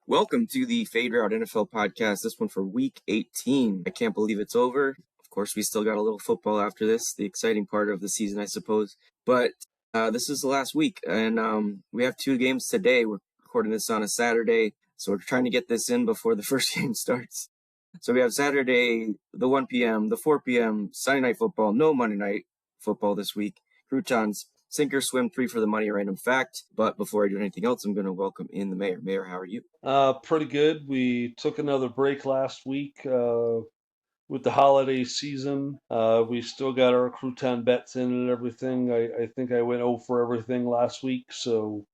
Welcome to the Fade Route NFL podcast. This one for week 18. I can't believe it's over. Of course, we still got a little football after this, the exciting part of the season, I suppose. But this is the last week, and we have two games today. We're recording this on a Saturday, so we're trying to get this in before the first game starts. So we have Saturday, the 1 p.m., the 4 p.m., Sunday Night Football, no Monday Night Football this week. Croutons, sink or swim, 3 for the money, random fact. But before I do anything else, I'm going to welcome in the mayor. Mayor, how are you? Pretty good. We took another break last week with the holiday season. We still got our Crouton bets in and everything. I think I went 0 for everything last week, so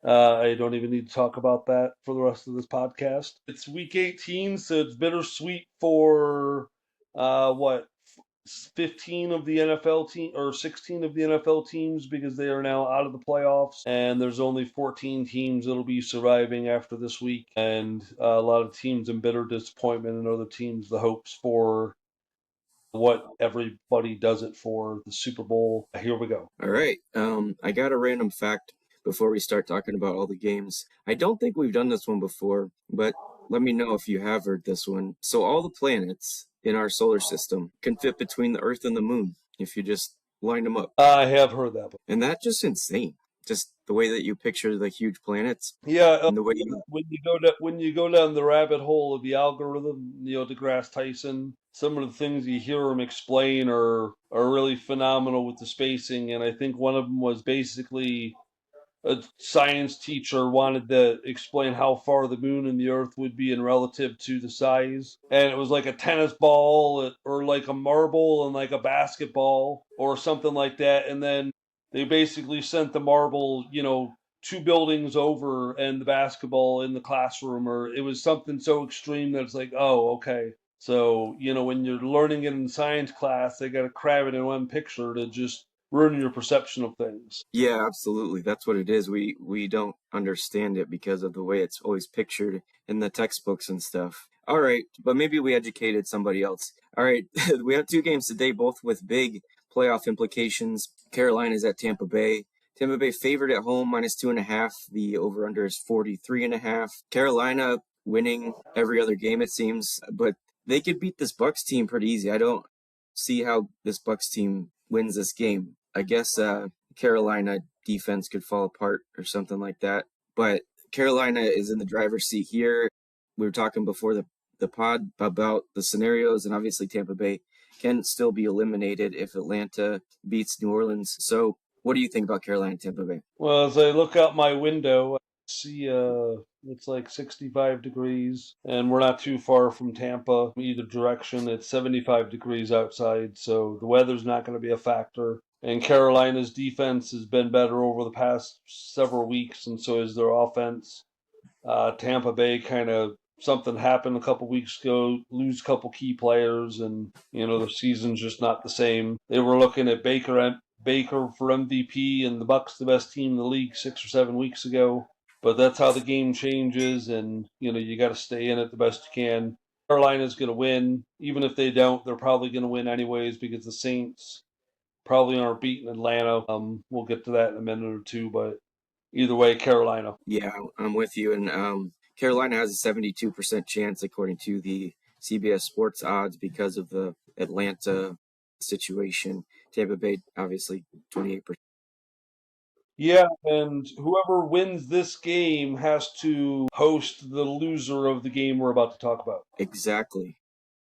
I don't even need to talk about that for the rest of this podcast. It's week 18, so it's bittersweet for what 15 of the NFL team or 16 of the NFL teams because they are now out of the playoffs, and there's only 14 teams that'll be surviving after this week, and a lot of teams in bitter disappointment, and other teams the hopes for what everybody does it for the Super Bowl. Here we go. All right. I got a random fact before we start talking about all the games. I don't think we've done this one before, but let me know if you have heard this one. So all the planets in our solar system can fit between the Earth and the Moon if you just line them up. I have heard that. And that's just insane. Just the way that you picture the huge planets. Yeah, And the way you... when you go down the rabbit hole of the algorithm, Neil deGrasse Tyson, some of the things you hear him explain are really phenomenal with the spacing, and I think one of them was basically a science teacher wanted to explain how far the moon and the earth would be in relative to the size, and it was like a tennis ball or like a marble and like a basketball or something like that, and then they basically sent the marble, 2 buildings over and the basketball in the classroom, or it was something so extreme that it's like, oh, okay. So, when you're learning it in science class, they got to cram it in one picture to just ruin your perception of things. Yeah, absolutely. That's what it is. We don't understand it because of the way it's always pictured in the textbooks and stuff. All right, but maybe we educated somebody else. All right, we have two games today, both with big playoff implications. Carolina's at Tampa Bay. Tampa Bay favored at home, -2.5. The over/under is 43.5. Carolina winning every other game, it seems, but they could beat this Bucks team pretty easy. I don't see how this Bucks team wins this game. I guess Carolina defense could fall apart or something like that. But Carolina is in the driver's seat here. We were talking before the pod about the scenarios, and obviously Tampa Bay can still be eliminated if Atlanta beats New Orleans. So what do you think about Carolina and Tampa Bay? Well, as I look out my window, I see it's like 65 degrees, and we're not too far from Tampa either direction. It's 75 degrees outside, so the weather's not going to be a factor. And Carolina's defense has been better over the past several weeks, and so is their offense. Tampa Bay kind of something happened a couple weeks ago, lose a couple key players, and the season's just not the same. They were looking at Baker for MVP and the Bucks the best team in the league 6 or 7 weeks ago. But that's how the game changes, and you got to stay in it the best you can. Carolina's going to win, even if they don't. They're probably going to win anyways because the Saints probably aren't beating Atlanta. We'll get to that in a minute or two, but either way, Carolina. Yeah, I'm with you. And Carolina has a 72% chance, according to the CBS Sports odds, because of the Atlanta situation. Tampa Bay, obviously, 28%. Yeah, and whoever wins this game has to host the loser of the game we're about to talk about. Exactly.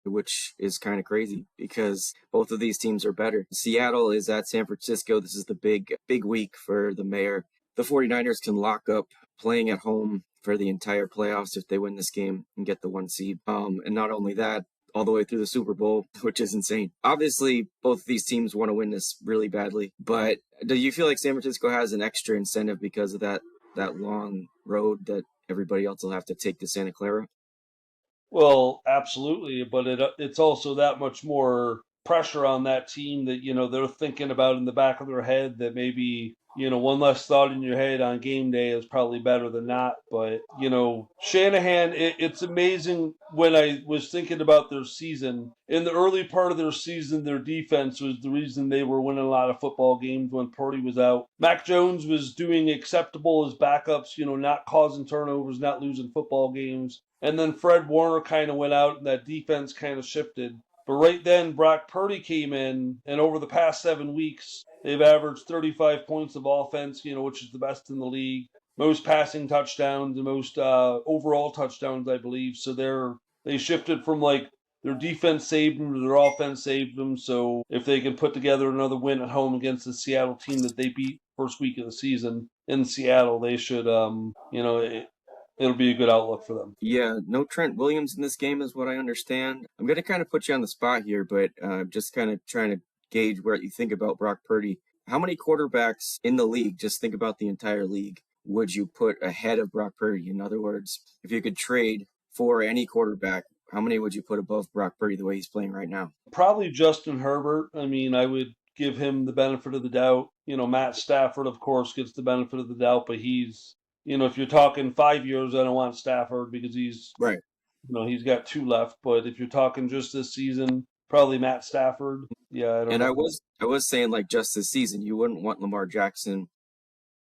Which is kind of crazy because both of these teams are better. Seattle is at San Francisco. This is the big week for the mayor. The 49ers can lock up playing at home for the entire playoffs if they win this game and get the 1 seed. And not only that, all the way through the Super Bowl, which is insane. Obviously, both of these teams want to win this really badly, but do you feel like San Francisco has an extra incentive because of that long road that everybody else will have to take to Santa Clara? Well, absolutely, but it's also that much more pressure on that team that they're thinking about in the back of their head that maybe one less thought in your head on game day is probably better than not. But, Shanahan, it's amazing when I was thinking about their season. In the early part of their season, their defense was the reason they were winning a lot of football games when Purdy was out. Mac Jones was doing acceptable as backups, not causing turnovers, not losing football games. And then Fred Warner kind of went out and that defense kind of shifted. But right then, Brock Purdy came in, and over the past 7 weeks, they've averaged 35 points of offense, which is the best in the league. Most passing touchdowns, the most overall touchdowns, I believe. So they shifted from like their defense saved them to their offense saved them. So if they can put together another win at home against the Seattle team that they beat first week of the season in Seattle, they should, it'll be a good outlook for them. Yeah, no Trent Williams in this game is what I understand. I'm going to kind of put you on the spot here, but just kind of trying to gauge what you think about Brock Purdy. How many quarterbacks in the league, just think about the entire league, would you put ahead of Brock Purdy? In other words, if you could trade for any quarterback, how many would you put above Brock Purdy the way he's playing right now? Probably Justin Herbert. I mean, I would give him the benefit of the doubt. Matt Stafford, of course, gets the benefit of the doubt, but if you're talking 5 years, I don't want Stafford because Right. he's got two left. But if you're talking just this season, probably Matt Stafford. Yeah, I don't And I know. was saying like just this season, you wouldn't want Lamar Jackson.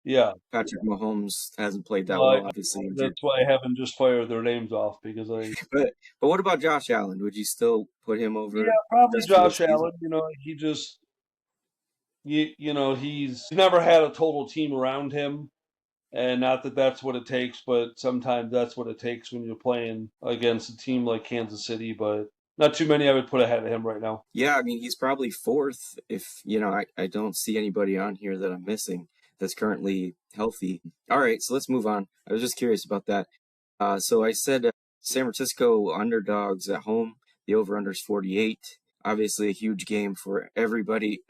Yeah, Patrick Mahomes hasn't played that well, well, obviously injured. that's why I haven't just fired their names off because I. But what about Josh Allen? Would you still put him Yeah, over probably just for Josh this season? Allen. He just he's never had a total team around him. And not that that's what it takes, but sometimes that's what it takes when you're playing against a team like Kansas City. But not too many I would put ahead of him right now. Yeah, I mean he's probably fourth if I don't see anybody on here that I'm missing that's currently healthy. All right, so let's move on. I was just curious about that. So I said San Francisco underdogs at home. The over/under is 48. Obviously, a huge game for everybody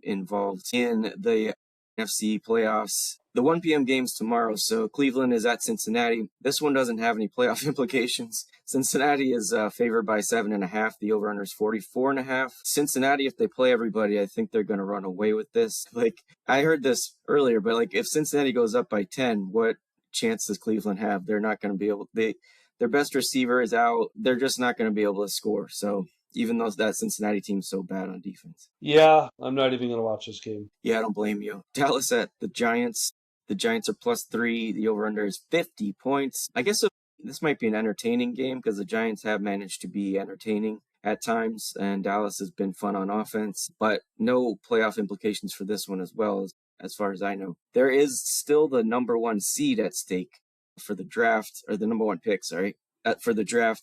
involved in the NFC playoffs. The 1 p.m. game's tomorrow, so Cleveland is at Cincinnati. This one doesn't have any playoff implications. Cincinnati is favored by 7.5. The over/under is 44.5. Cincinnati, if they play everybody, I think they're going to run away with this. Like I heard this earlier, but like if Cincinnati goes up by 10, what chance does Cleveland have? They're not going to be able. Their best receiver is out. They're just not going to be able to score. So even though that Cincinnati team's so bad on defense. Yeah, I'm not even going to watch this game. Yeah, I don't blame you. Dallas at the Giants. The Giants are +3. The over/under is 50 points. I guess this might be an entertaining game because the Giants have managed to be entertaining at times, and Dallas has been fun on offense, but no playoff implications for this one as well, as far as I know. There is still the number one seed at stake for the draft, or the number one pick, sorry, for the draft.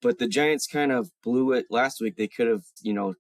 But the Giants kind of blew it last week. They could have,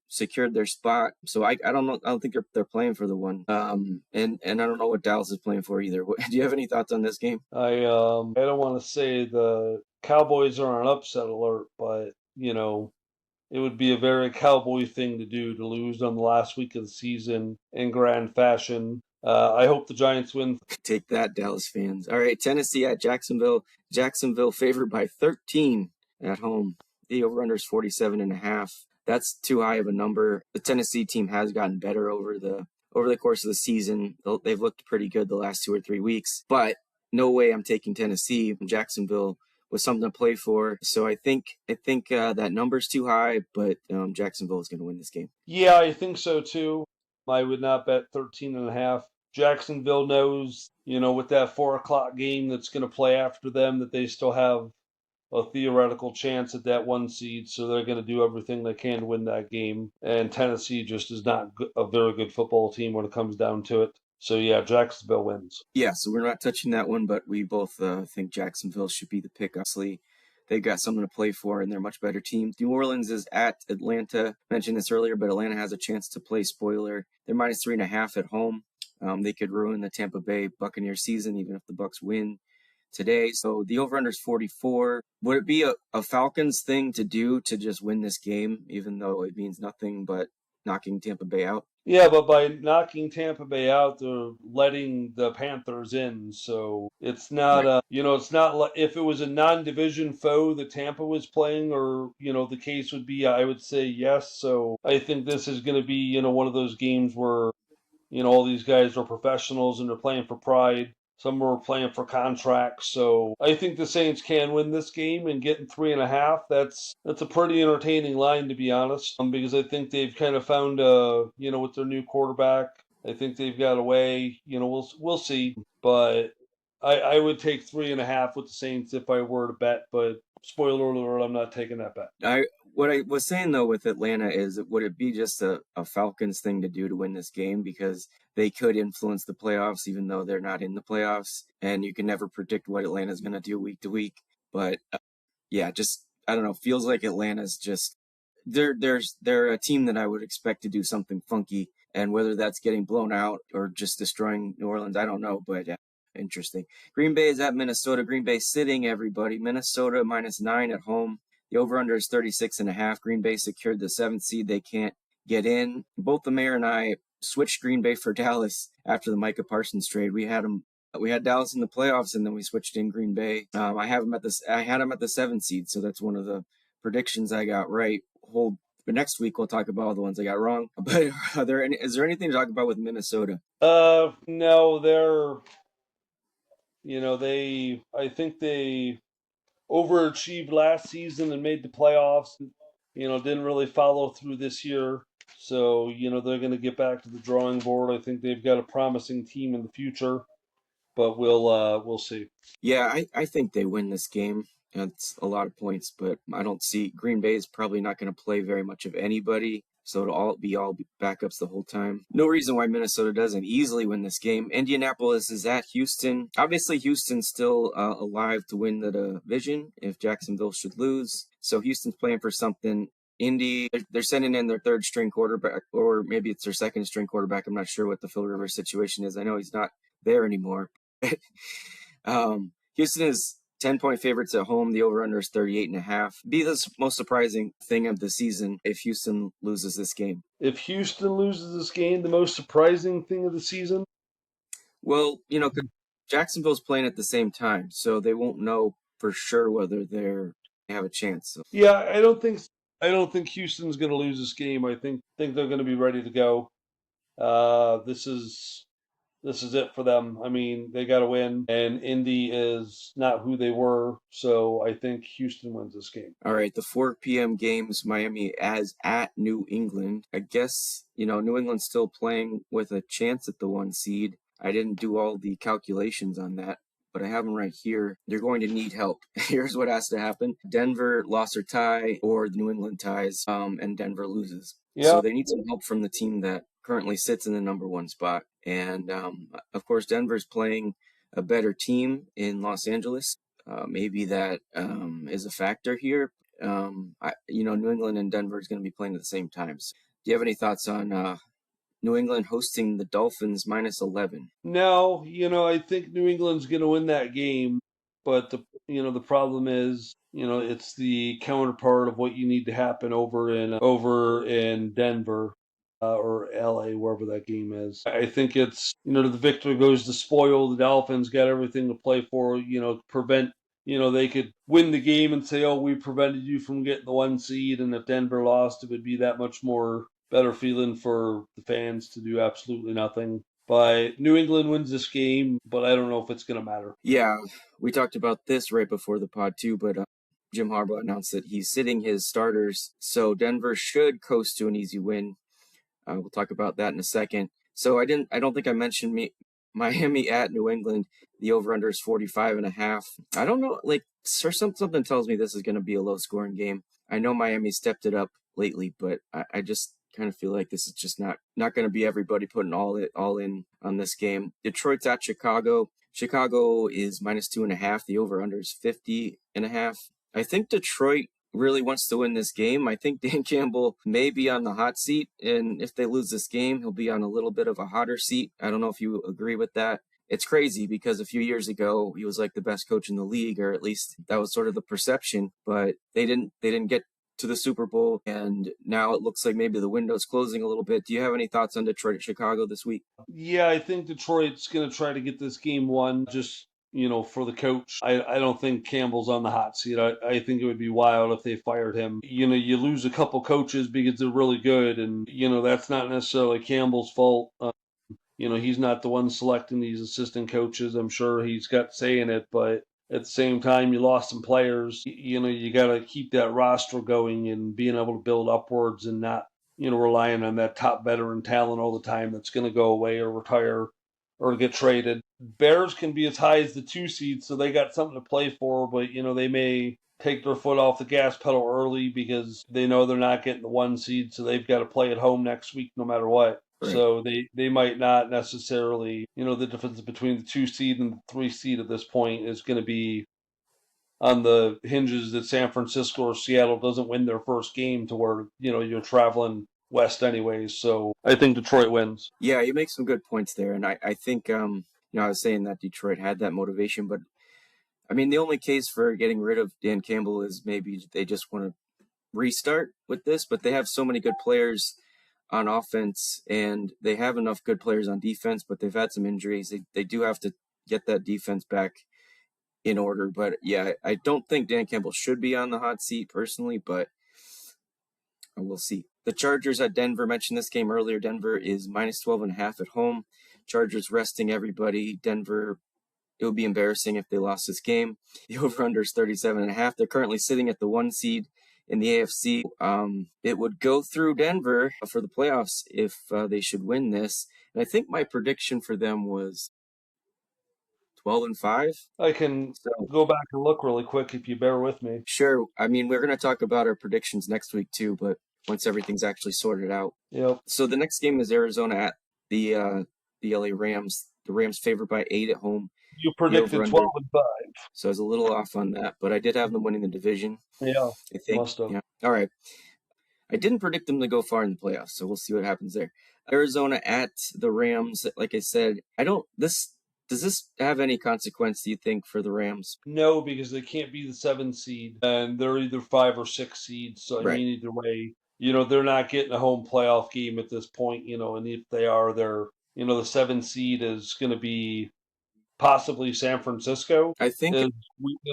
secured their spot. So I don't know. I don't think they're playing for the one. And I don't know what Dallas is playing for either. Do you have any thoughts on this game? I don't want to say the Cowboys are on upset alert, but it would be a very Cowboy thing to do to lose on the last week of the season in grand fashion. I hope the Giants win. Take that, Dallas fans. All right, Tennessee at Jacksonville. Jacksonville favored by 13 at home. The over/under is 47.5. That's too high of a number. The Tennessee team has gotten better over the course of the season. They've looked pretty good the last 2 or 3 weeks, but no way I'm taking Tennessee. Jacksonville was something to play for. So I think that number's too high, but Jacksonville is going to win this game. Yeah, I think so too. I would not bet 13.5. Jacksonville knows, with that 4 o'clock game that's going to play after them, that they still have a theoretical chance at that one seed, so they're going to do everything they can to win that game. And Tennessee just is not a very good football team when it comes down to it. So yeah, Jacksonville wins. Yeah, so we're not touching that one, but we both think Jacksonville should be the pick. Obviously, they've got something to play for, and they're a much better team. New Orleans is at Atlanta. I mentioned this earlier, but Atlanta has a chance to play spoiler. They're -3.5 at home. They could ruin the Tampa Bay Buccaneers season, even if the Bucs win today. So the over/under is 44. Would it be a Falcons thing to do to just win this game, even though it means nothing but knocking Tampa Bay out? Yeah, but by knocking Tampa Bay out, they're letting the Panthers in. So it's not Right. it's not like if it was a non-division foe that Tampa was playing, or the case would be, I would say yes. So I think this is going to be one of those games where all these guys are professionals and they're playing for pride. Some are playing for contracts. So I think the Saints can win this game and getting 3.5. That's a pretty entertaining line, to be honest. Because I think they've kind of found with their new quarterback. I think they've got a way. We'll see. But I would take 3.5 with the Saints if I were to bet. But spoiler alert, I'm not taking that bet. What I was saying though with Atlanta is, would it be just a Falcons thing to do to win this game, because they could influence the playoffs even though they're not in the playoffs, and you can never predict what Atlanta's going to do week to week. But yeah, just I don't know, feels like Atlanta's just they're a team that I would expect to do something funky, and whether that's getting blown out or just destroying New Orleans, I don't know, but interesting. Green Bay is at Minnesota. Green Bay sitting everybody. Minnesota -9 at home. The over/under is 36.5. Green Bay secured the 7th seed. They can't get in. Both the mayor and I switched Green Bay for Dallas after the Micah Parsons trade. We had Dallas in the playoffs, and then we switched in Green Bay. I had them at the 7th seed, so that's one of the predictions I got right. But next week we'll talk about all the ones I got wrong. But is there anything to talk about with Minnesota? No, I think they overachieved last season and made the playoffs. Didn't really follow through this year. So, they're going to get back to the drawing board. I think they've got a promising team in the future, but we'll see. Yeah, I think they win this game. That's a lot of points, but I don't see Green Bay is probably not going to play very much of anybody. So it'll all be backups the whole time. No reason why Minnesota doesn't easily win this game. Indianapolis is at Houston. Obviously, Houston's still alive to win the division if Jacksonville should lose. So Houston's playing for something. Indy, they're sending in their third string quarterback, or maybe it's their second string quarterback. I'm not sure what the Phil Rivers situation is. I know he's not there anymore. Houston is 10-point favorites at home. The over/under is 38.5. Be the most surprising thing of the season if Houston loses this game. If Houston loses this game, the most surprising thing of the season? Well, Jacksonville's playing at the same time, so they won't know for sure whether they have a chance. So. Yeah, I don't think Houston's going to lose this game. I think they're going to be ready to go. This is it for them. I mean, they got to win, and Indy is not who they were, so I think Houston wins this game. All right, the 4 p.m. games, Miami as at New England. I guess, New England's still playing with a chance at the 1 seed. I didn't do all the calculations on that, but I have them right here. They're going to need help. Here's what has to happen. Denver lost or tie, or the New England ties, and Denver loses. Yeah. So they need some help from the team that currently sits in the number 1 spot. And, of course, Denver's playing a better team in Los Angeles. Maybe that is a factor here. New England and Denver is going to be playing at the same time. So do you have any thoughts on New England hosting the Dolphins -11? No, I think New England's going to win that game, but the problem is, it's the counterpart of what you need to happen over in Denver. Or LA, wherever that game is. I think it's, the victor goes to spoil. The Dolphins got everything to play for, prevent, they could win the game and say, oh, we prevented you from getting the 1 seed. And if Denver lost, it would be that much more better feeling for the fans to do absolutely nothing. But New England wins this game, but I don't know if it's going to matter. Yeah, we talked about this right before the pod too, but Jim Harbaugh announced that he's sitting his starters. So Denver should coast to an easy win. We'll talk about that in a second. So I don't think I mentioned Miami at New England. The over/under is 45.5. I don't know, something tells me this is going to be a low scoring game. I know Miami stepped it up lately, but I just kind of feel like this is just not going to be everybody putting all in on this game. Detroit's at Chicago. Chicago is -2.5. The over/under is 50.5. I think Detroit really wants to win this game. I think Dan Campbell may be on the hot seat, and if they lose this game, he'll be on a little bit of a hotter seat. I don't know if you agree with that. It's crazy because a few years ago he was like the best coach in the league, or at least that was sort of the perception, but they didn't get to the Super Bowl, and now it looks like maybe the window's closing a little bit. Do you have any thoughts on Detroit at Chicago this week? Yeah, I think Detroit's going to try to get this game won. Just for the coach. I don't think Campbell's on the hot seat. I think it would be wild if they fired him. You lose a couple coaches because they're really good, and that's not necessarily Campbell's fault. He's not the one selecting these assistant coaches. I'm sure he's got say in it, but at the same time, you lost some players. You got to keep that roster going and being able to build upwards and not, relying on that top veteran talent all the time that's going to go away or retire or get traded. Bears can be as high as the 2 seed, so they got something to play for, but, they may take their foot off the gas pedal early because they know they're not getting the 1 seed, so they've got to play at home next week no matter what. Right. So they might not necessarily, the difference between the 2 seed and the 3 seed at this point is going to be on the hinges that San Francisco or Seattle doesn't win their first game to where, you're traveling west anyways. So I think Detroit wins. Yeah, you make some good points there, and I think I was saying that Detroit had that motivation, but I mean the only case for getting rid of Dan Campbell is maybe they just want to restart with this, but they have so many good players on offense and they have enough good players on defense, but they've had some injuries. They do have to get that defense back in order. But yeah, I don't think Dan Campbell should be on the hot seat personally, but we'll see. The Chargers at Denver, mentioned this game earlier. Denver is minus 12.5 at home. Chargers resting everybody. Denver, it would be embarrassing if they lost this game. The over-under is 37.5. They're currently sitting at the 1 seed in the AFC. It would go through Denver for the playoffs if they should win this. And I think my prediction for them was 12-5. I can So go back and look really quick if you bear with me. sure. I mean, we're going to talk about our predictions next week too, but once everything's actually sorted out. Yep. So the next game is Arizona at the LA Rams. The Rams favored by 8 at home. You The predicted over-under. 12-5. So I was a little off on that, but I did have them winning the division. Yeah, I think. must have. Yeah. All right. I didn't predict them to go far in the playoffs, so we'll see what happens there. Arizona at the Rams. Like I said, I don't. Does this have any consequence? Do you think for the Rams? No, because they can't be the 7 seed, and they're either 5 or 6 seeds. So I Right. mean, either way, they're not getting a home playoff game at this point. And if they are, they're the 7 seed is going to be possibly San Francisco. I think As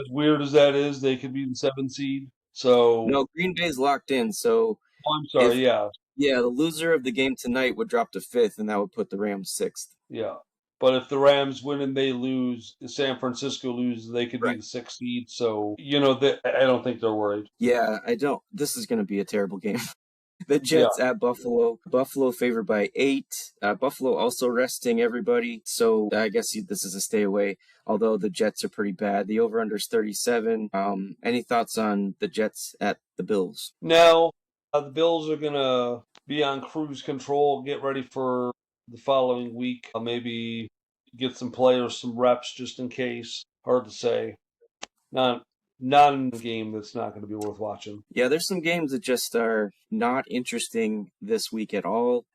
weird as that is, they could be the 7 seed. So, no. Green Bay's locked in. So oh, I'm if sorry, yeah, yeah, the loser of the game tonight would drop to fifth, and that would put the Rams sixth. yeah. But if the Rams win and they lose, San Francisco loses, they could be Right. the 6 seed. So, I don't think they're worried. Yeah, I don't. This is going to be a terrible game. The Yeah. Jets at Buffalo. Buffalo favored by 8. Buffalo also resting everybody, so I guess this is a stay away. Although the Jets are pretty bad. The over/under is 37. Any thoughts on the Jets at the Bills? Now, the Bills are going to be on cruise control, get ready for the following week. Maybe get some players some reps just in case. Hard to say. Not in the game that's not going to be worth watching. Yeah, there's some games that just are not interesting this week at all.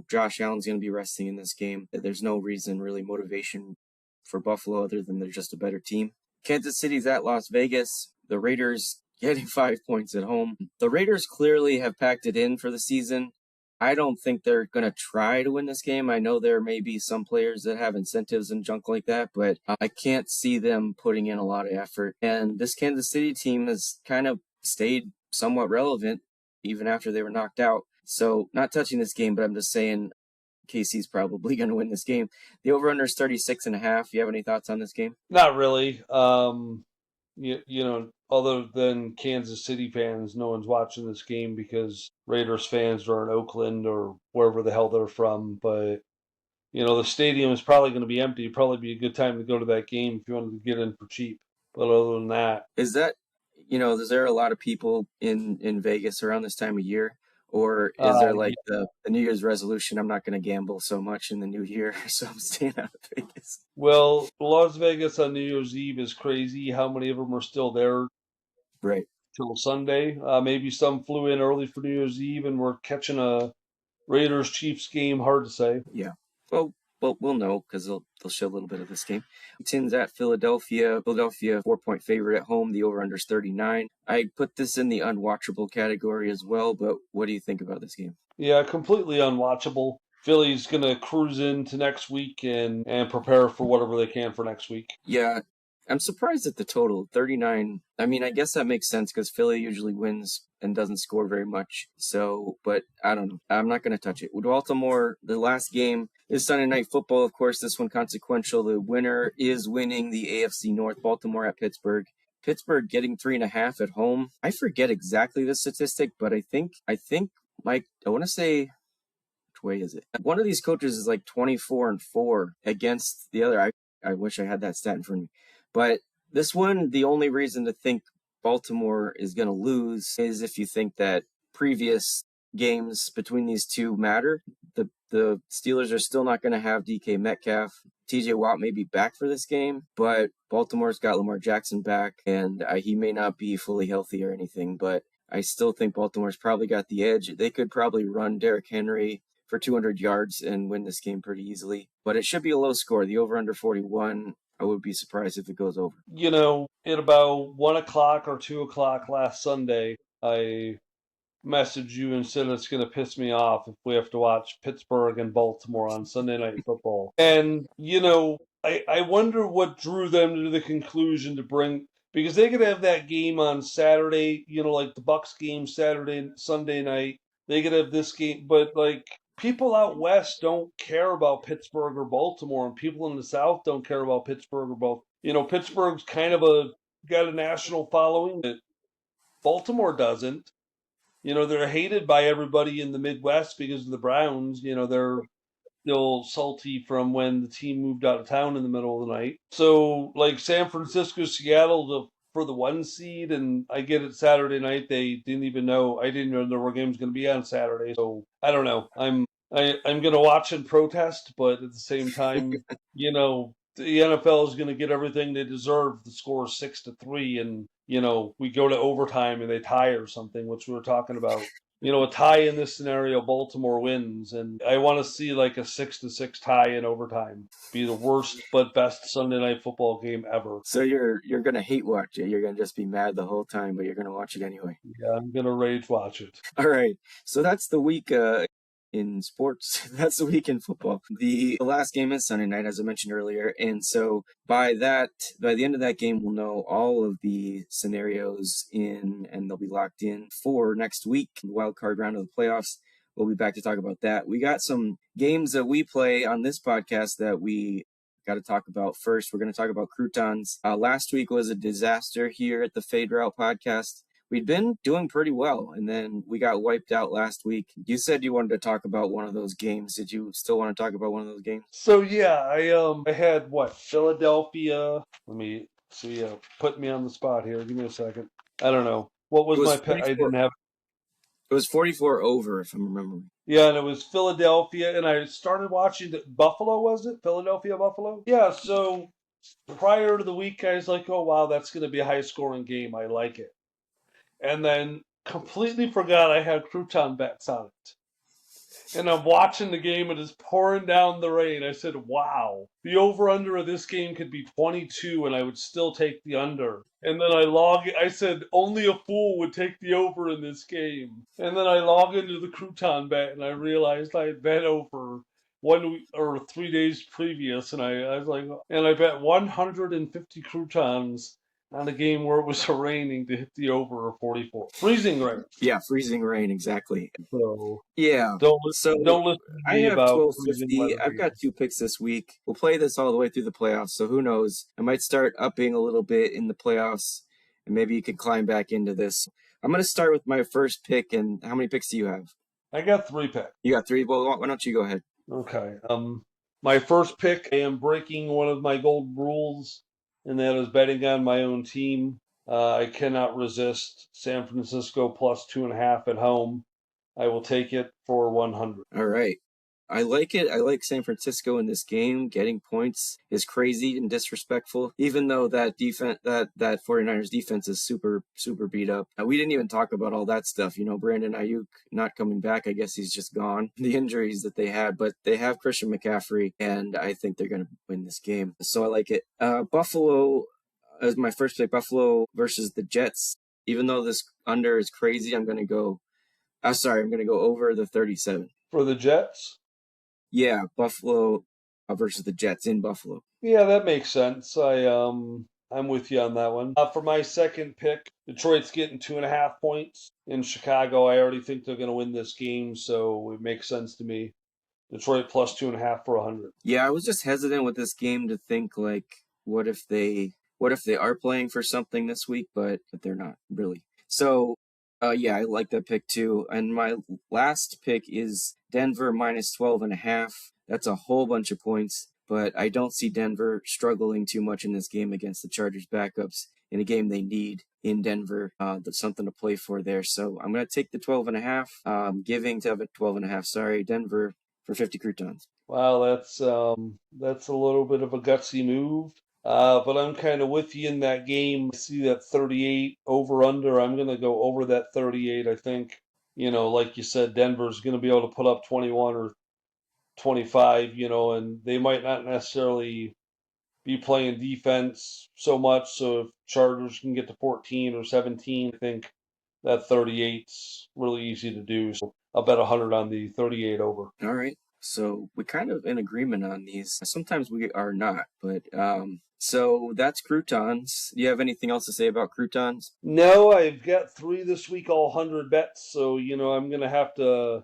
Josh Allen's going to be resting in this game. There's no reason, really, motivation for Buffalo other than they're just a better team. Kansas City's at Las Vegas. The Raiders getting 5 points at home. The Raiders clearly have packed it in for the season. I don't think they're going to try to win this game. I know there may be some players that have incentives and junk like that, but I can't see them putting in a lot of effort. And this Kansas City team has kind of stayed somewhat relevant even after they were knocked out. So not touching this game, but I'm just saying KC's probably going to win this game. The over-under is 36.5. You have any thoughts on this game? Not really. Other than Kansas City fans, no one's watching this game because Raiders fans are in Oakland or wherever the hell they're from. But the stadium is probably going to be empty. It'd probably be a good time to go to that game if you wanted to get in for cheap. But other than that, Is there a lot of people in Vegas around this time of year? Or is there yeah. like the New Year's resolution, I'm not going to gamble so much in the new year, so I'm staying out of Vegas? Well, Las Vegas on New Year's Eve is crazy. How many of them are still there Right. till Sunday? Maybe some flew in early for New Year's Eve and we're catching a Raiders Chiefs game. Hard to say. Yeah. Well, we'll know because they'll show a little bit of this game. Tins at Philadelphia. Philadelphia 4-point favorite at home. The over/under is 39. I put this in the unwatchable category as well. But what do you think about this game? Yeah, completely unwatchable. Philly's gonna cruise into next week and prepare for whatever they can for next week. Yeah, I'm surprised at the total 39. I mean, I guess that makes sense because Philly usually wins and doesn't score very much. So, but I don't know. I'm not going to touch it. With Baltimore, the last game, This Sunday Night Football, of course, this one consequential. The winner is winning the AFC North, Baltimore at Pittsburgh. Pittsburgh getting 3.5 at home. I forget exactly the statistic, but I think Mike, I want to say, which way is it? One of these coaches is like 24-4 against the other. I wish I had that stat in front of me. But this one, the only reason to think Baltimore is going to lose is if you think that previous games between these two matter. The Steelers are still not going to have DK Metcalf. TJ Watt may be back for this game, but Baltimore's got Lamar Jackson back, and he may not be fully healthy or anything, but I still think Baltimore's probably got the edge. They could probably run Derrick Henry for 200 yards and win this game pretty easily, but it should be a low score. The over-under 41, I would be surprised if it goes over. At about 1 o'clock or 2 o'clock last Sunday, I messaged you and said it's going to piss me off if we have to watch Pittsburgh and Baltimore on Sunday Night Football. And, I wonder what drew them to the conclusion to bring, because they could have that game on Saturday, like the Bucks game Saturday, Sunday night. They could have this game, but like people out west don't care about Pittsburgh or Baltimore, and people in the South don't care about Pittsburgh or both. Pittsburgh's kind of got a national following that Baltimore doesn't. They're hated by everybody in the Midwest because of the Browns. They're still salty from when the team moved out of town in the middle of the night. So, like San Francisco, Seattle for the 1 seed, and I get it Saturday night. They didn't even know. I didn't even know our game was going to be on Saturday. So I don't know. I'm going to watch and protest, but at the same time, the NFL is going to get everything they deserve. The score is 6-3, and we go to overtime and they tie or something, which we were talking about. A tie in this scenario, Baltimore wins, and I want to see like a 6-6 tie in overtime. Be the worst but best Sunday Night Football game ever. So you're gonna hate watch it. You're gonna just be mad the whole time, but you're gonna watch it anyway. Yeah, I'm gonna rage watch it. All right. So that's the week in sports. That's the week in football. The last game is Sunday night, as I mentioned earlier, and so by the end of that game, we'll know all of the scenarios and they'll be locked in for next week, the wild card round of the playoffs. We'll be back to talk about that. We got some games that we play on this podcast that we got to talk about first. We're going to talk about Croutons. Last week was a disaster here at the Fade Route podcast. We'd been doing pretty well, and then we got wiped out last week. You said you wanted to talk about one of those games. Did you still want to talk about one of those games? So yeah, I had Philadelphia. Let me see. Put me on the spot here. Give me a second. I don't know what was my pick. I didn't have. It was 44 over, if I'm remembering. Yeah, and it was Philadelphia, and I started watching Buffalo. Was it Philadelphia, Buffalo? Yeah. So prior to the week, I was like, oh wow, that's going to be a high scoring game. I like it. And then completely forgot I had crouton bets on it. And I'm watching the game, and it's pouring down the rain. I said, wow, the over-under of this game could be 22, and I would still take the under. And then I said, only a fool would take the over in this game. And then I log into the crouton bet, and I realized I had bet over 1 week or 3 days previous, and I was like, and I bet 150 croutons on a game where it was raining to hit the over of 44. Freezing rain. Yeah, freezing rain, exactly. So yeah. Don't listen to I me have about 1250. I've got 2 picks this week. We'll play this all the way through the playoffs, so who knows? I might start upping a little bit in the playoffs, and maybe you can climb back into this. I'm going to start with my first pick, and how many picks do you have? I got 3 picks. You got 3? Well, why don't you go ahead? Okay. My first pick, I am breaking one of my gold rules, and that is betting on my own team. I cannot resist San Francisco plus 2.5 at home. I will take it for 100. All right. I like it. I like San Francisco in this game. Getting points is crazy and disrespectful, even though that 49ers defense is super, super beat up. We didn't even talk about all that stuff. Brandon Ayuk not coming back. I guess he's just gone. The injuries that they had, but they have Christian McCaffrey, and I think they're going to win this game. So I like it. Buffalo is my first pick. Buffalo versus the Jets. Even though this under is crazy, I'm going to go over the 37. For the Jets? Yeah, Buffalo versus the Jets in Buffalo. Yeah, that makes sense. I'm with you on that one. For my second pick, Detroit's getting 2.5 points in Chicago. I already think they're going to win this game, so it makes sense to me. Detroit plus 2.5 for 100. Yeah, I was just hesitant with this game to think like, what if they are playing for something this week, but they're not really. So, yeah, I like that pick too. And my last pick is Denver minus 12.5. That's a whole bunch of points, but I don't see Denver struggling too much in this game against the Chargers backups in a game they need in Denver. There's something to play for there. So I'm going to take the 12.5, giving to have it 12.5. Sorry, Denver for 50 croutons. Wow, that's a little bit of a gutsy move. But I'm kind of with you in that game. I see that 38 over under. I'm going to go over that 38. I think, like you said, Denver's going to be able to put up 21 or 25, and they might not necessarily be playing defense so much. So if Chargers can get to 14 or 17, I think that 38's really easy to do. So I'll bet 100 on the 38 over. All right. So we kind of in agreement on these. Sometimes we are not, but so that's croutons. Do you have anything else to say about croutons? No, I've got three this week, all 100 bets. So, I'm going to have to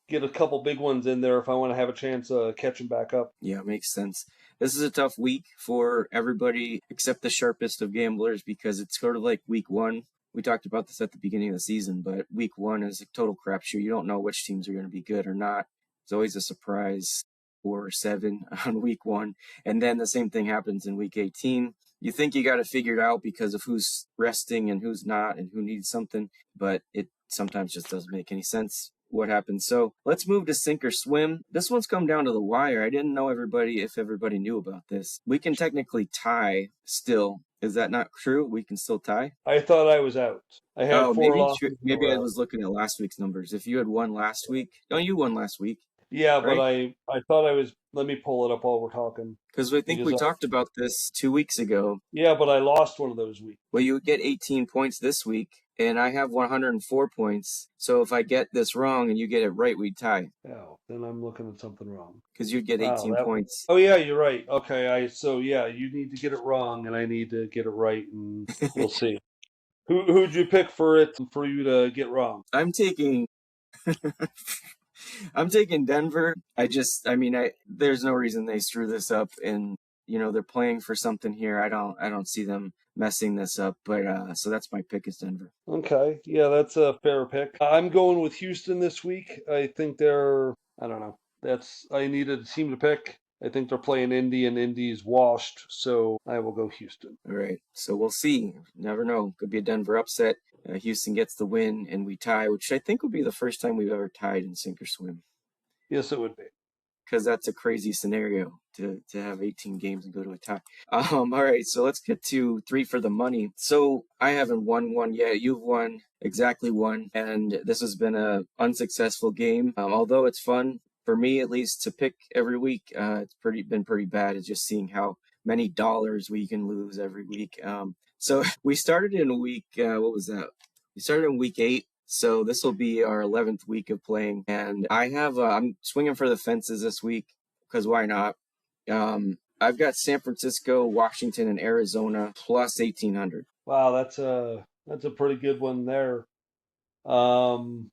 get a couple big ones in there if I want to have a chance of catching back up. Yeah, makes sense. This is a tough week for everybody except the sharpest of gamblers because it's sort of like week one. We talked about this at the beginning of the season, but week one is a total crapshoot. You don't know which teams are going to be good or not. It's always a surprise 4 or 7 on week one. And then the same thing happens in week 18. You think you got it figured out because of who's resting and who's not and who needs something, but it sometimes just doesn't make any sense what happens. So let's move to sink or swim. This one's come down to the wire. I didn't know if everybody knew about this. We can technically tie still. Is that not true? We can still tie? I thought I was out. I had Oh, four losses in a maybe I row. was looking at last week's numbers. If you had won last week, no, you won last week, Yeah, but right? I thought I was. Let me pull it up while we're talking Because I think because we talked about this 2 weeks ago. yeah, but I lost one of those weeks. Well, you would get 18 points this week, and I have 104 points. So if I get this wrong and you get it right, we tie. Oh, then I'm looking at something wrong. Because you'd get Wow, 18 that. points. Oh yeah, you're right. Okay, so yeah, you need to get it wrong, and I need to get it right, and we'll see. Who'd you pick for it for you to get wrong? I'm taking I'm taking Denver. There's no reason they screw this up, and they're playing for something here. I don't see them messing this up, but so that's my pick is Denver. Okay, yeah, that's a fair pick. I'm going with Houston this week. I think I don't know. I needed a team to pick. I think they're playing Indy, and Indy's washed, so I will go Houston. All right, so we'll see. Never know. Could be a Denver upset. Houston gets the win, and we tie, which I think would be the first time we've ever tied in sink or swim. Yes, it would be. Because that's a crazy scenario to have 18 games and go to a tie. All right, so let's get to three for the money. So I haven't won one yet. You've won exactly one, and this has been a unsuccessful game. Although it's fun for me, at least, to pick every week. It's been pretty bad. It's just seeing how many dollars we can lose every week. So we started in week. What was that? We started in week 8. So this will be our 11th week of playing, and I'm swinging for the fences this week because why not? I've got San Francisco, Washington, and Arizona plus 1800. Wow, that's a pretty good one there. Um,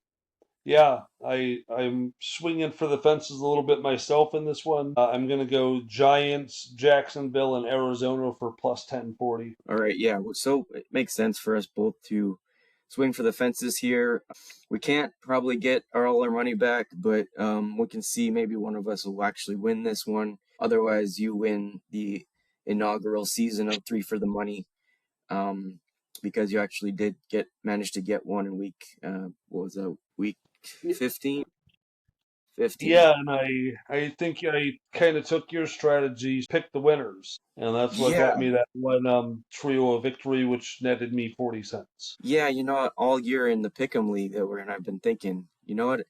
yeah, I'm swinging for the fences a little bit myself in this one. I'm gonna go Giants, Jacksonville, and Arizona for plus 1040. All right, yeah. So it makes sense for us both to swing for the fences here. We can't probably get all our money back, but we can see maybe one of us will actually win this one. Otherwise, you win the inaugural season of three for the money, because you actually did manage to get one in what was that, week 15? 15. Yeah, and I think I kind of took your strategies, picked the winners, and that's what got Yeah, me that one trio of victory, which netted me 40 cents. yeah. All year in the Pick'em League that we're in, I've been thinking, what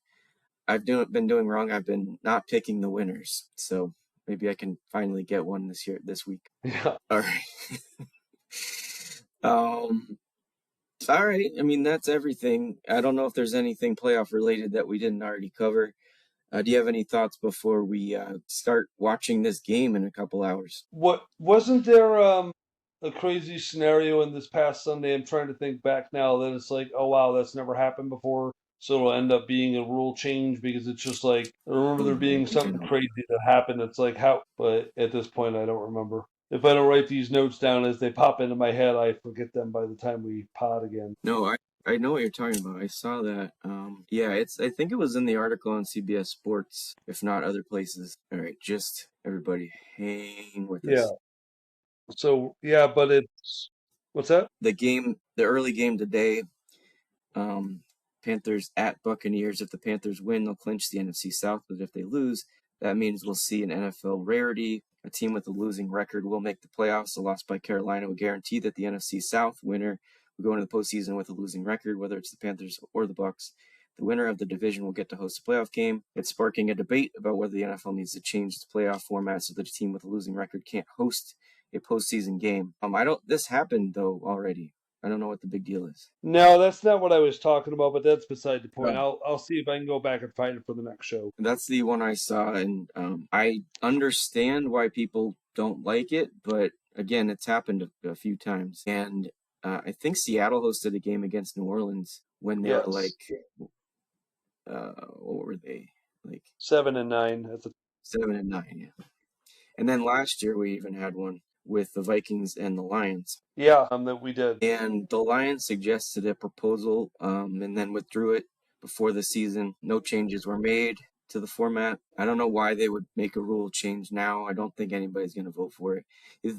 been doing wrong? I've been not picking the winners. So maybe I can finally get one this week. Yeah. All right. um, all right. I mean, that's everything. I don't know if there's anything playoff related that we didn't already cover. Do you have any thoughts before we start watching this game in a couple hours? What wasn't there a crazy scenario in this past Sunday? I'm trying to think back now that it's like, oh wow, that's never happened before. So it'll end up being a rule change because it's just like I remember there being I something know. crazy that happened. It's like how, but at this point I don't remember. If I don't write these notes down as they pop into my head, I forget them by the time we pod again. No, I know what you're talking about. I saw that. Yeah, I think it was in the article on CBS Sports, if not other places. All right, just everybody hang with Yeah. us. So yeah, but it's what's that? The early game today, um, Panthers at Buccaneers. If the Panthers win, they'll clinch the NFC South. But if they lose, that means we'll see an NFL rarity. A team with a losing record will make the playoffs. A loss by Carolina would guarantee that the NFC South winner will go into the postseason with a losing record, whether it's the Panthers or the Bucs. The winner of the division will get to host a playoff game. It's sparking a debate about whether the NFL needs to change the playoff format so that a team with a losing record can't host a postseason game. I don't. This happened though already. I don't know what the big deal is. No, that's not what I was talking about, but that's beside the point. Oh. I'll see if I can go back and find it for the next show. That's the one I saw, and I understand why people don't like it, but again, it's happened a few times. And I think Seattle hosted a game against New Orleans when they were Yes. what were they? Like 7 and 9. That's a 7-9, yeah. And then last year we even had one with the Vikings and the Lions. yeah, that we did. And the Lions suggested a proposal and then withdrew it before the season. No changes were made to the format. I don't know why they would make a rule change now. I don't think anybody's going to vote for it.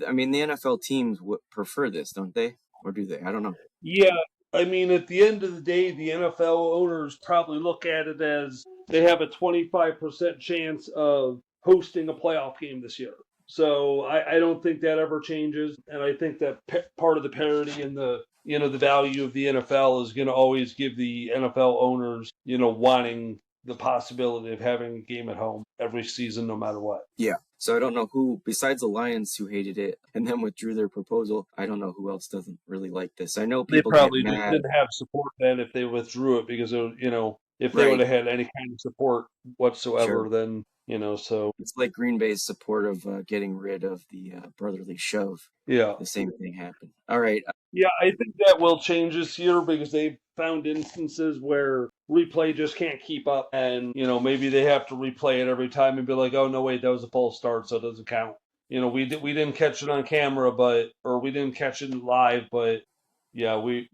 I mean, the NFL teams would prefer this, don't they? Or do they? I don't know. Yeah, I mean, at the end of the day, the NFL owners probably look at it as they have a 25% chance of hosting a playoff game this year. So I don't think that ever changes, and I think that part of the parity and the value of the NFL is going to always give the NFL owners wanting the possibility of having a game at home every season, no matter what. Yeah. So I don't know who, besides the Lions who hated it and then withdrew their proposal, I don't know who else doesn't really like this. I know They people get probably just mad. didn't have support then if they withdrew it because if they would Right. have had any kind of support Sure. whatsoever, then so It's like Green Bay's support of getting rid of the brotherly shove. yeah. The same thing happened. All right. Yeah, I think that will change this year because they've found instances where replay just can't keep up, and maybe they have to replay it every time and be like, oh no, wait, that was a false start, so it doesn't count. We didn't catch it on camera, or we didn't catch it live, but yeah, we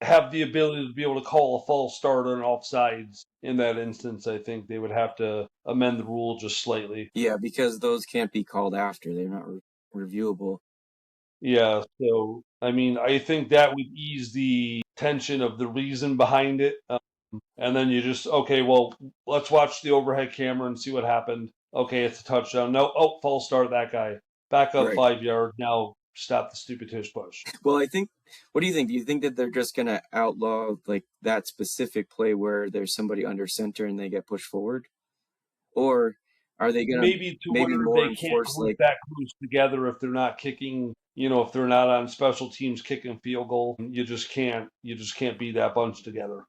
have the ability to be able to call a false start on offsides. In that instance, I think they would have to amend the rule just slightly. Yeah, because those can't be called after. They're not reviewable. Yeah, so I mean, I think that would ease the tension of the reason behind it. And then you just, okay, well, let's watch the overhead camera and see what happened. Okay, it's a touchdown. No, oh, false start, that guy. Back up Right. 5 yards. Now stop the stupid tush push. Well, I think. What do you think? Do you think that they're just gonna outlaw like that specific play where there's somebody under center and they get pushed forward, or are they gonna Maybe to maybe where more they can't enforce group like that close together if they're not kicking, if they're not on special teams kicking field goal. You just can't be that bunch together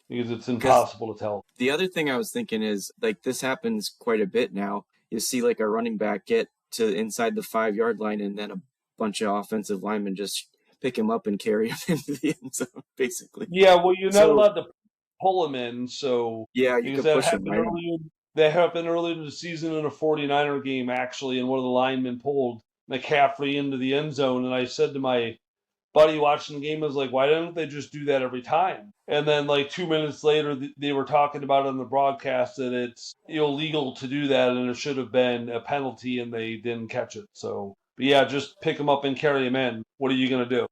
because it's because impossible to tell. the other thing I was thinking is like this happens quite a bit now. You see like a running back get to inside the 5 yard line and then a bunch of offensive linemen just pick him up and carry him into the end zone, basically. Yeah, well, you're not So allowed to pull him in, so yeah, you because could push him. I know. that happened earlier in the season in a 49er game actually, and one of the linemen pulled McCaffrey into the end zone, and I said to my buddy watching the game, I was like, why don't they just do that every time? And then like 2 minutes later, they were talking about it on the broadcast that it's illegal to do that, and it should have been a penalty, and they didn't catch it. So, but yeah, just pick him up and carry him in. What are you gonna do?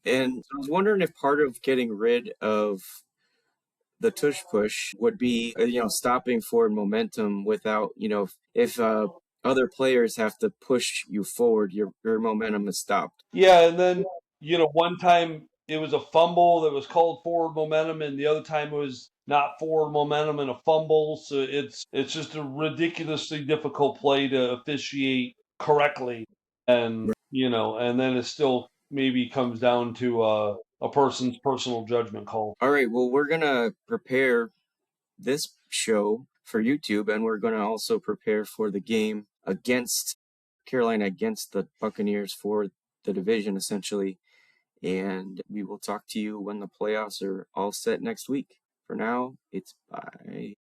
And I was wondering if part of getting rid of the tush push would be, stopping forward momentum without, if other players have to push you forward, your momentum is stopped. Yeah, and then one time it was a fumble that was called forward momentum, and the other time it was not forward momentum and a fumble. So it's just a ridiculously difficult play to officiate correctly, and then it still maybe comes down to a person's personal judgment call. All right, well, we're going to prepare this show for YouTube, and we're going to also prepare for the game against Carolina, against the Buccaneers for the division, essentially. and we will talk to you when the playoffs are all set next week. For now, it's bye.